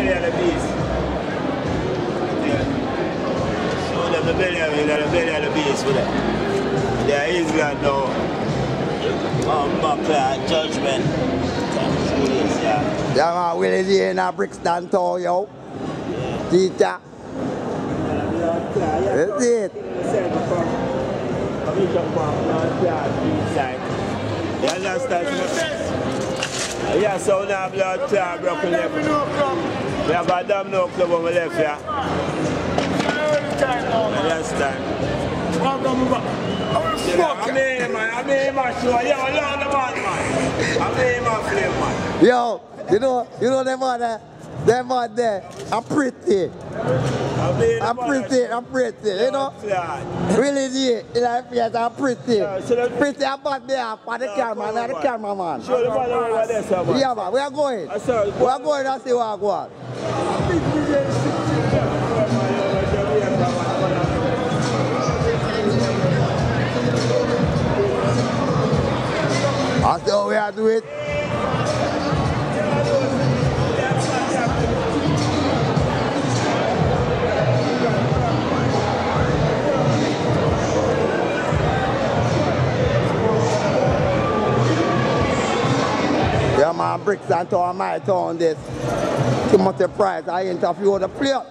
belly of the beast. Show them the belly of the beast with it. There is England now. Buckler, judgment. Yeah, man, Willy's here in Brixton town, yo. Teacher. That's it. You understand? Yeah, so now blood clot broken left. We have a damn no club on my left, yeah. You understand? I'm in my show. Yo, Lord the man. I'm in my flame, man. Yo, you know them man there, I'm pretty. I'm pretty, you know? Really, in life, yes, I'm pretty. Pretty, I'm bad there for the camera, I'm the cameraman. Show the man over there, sir, man. Yeah, man, we are going. We are going to see what I want. That's how we are doing it. Yeah, man, Brixton town, my town, this. Pryce, I interview the players.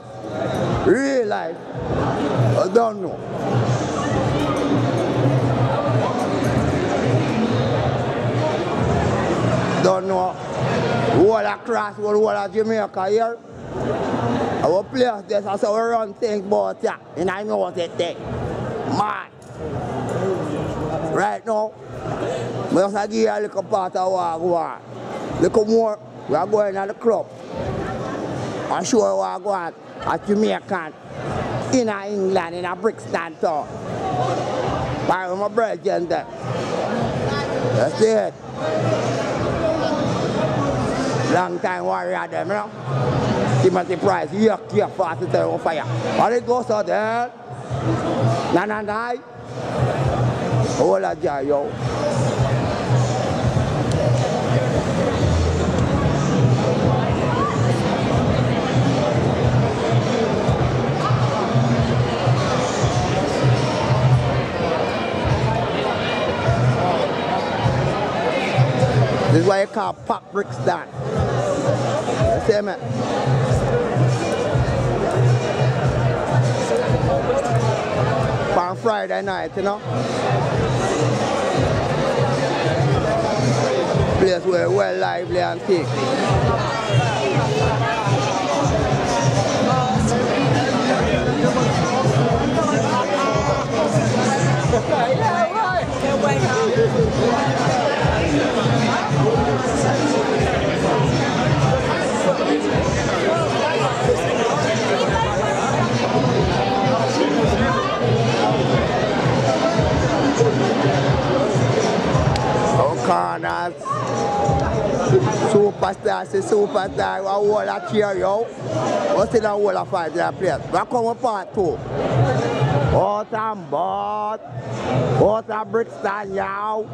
Real life. I don't know. Don't know. Whole across, whole of Jamaica here. Our players, this is how we run things about that. And I know what they think. Man. Right now, we just give you a little part of what I want. Little more, we are going to the club. And show you what I want at Jamaican, in England, in a Brixton town. By my brethren there. That's it. Long time warrior them, you know. Pryce, you fast to on fire. All it goes out there. Nah. All of you, yo. This is why you call Pop Brixton. You see me? On Friday night, you know? Place where well lively and thick. Corners, superstar, a whole of cheer, yo. What's in a whole of fight that place? We come with part 2. Out and board, out of Brixton, yo.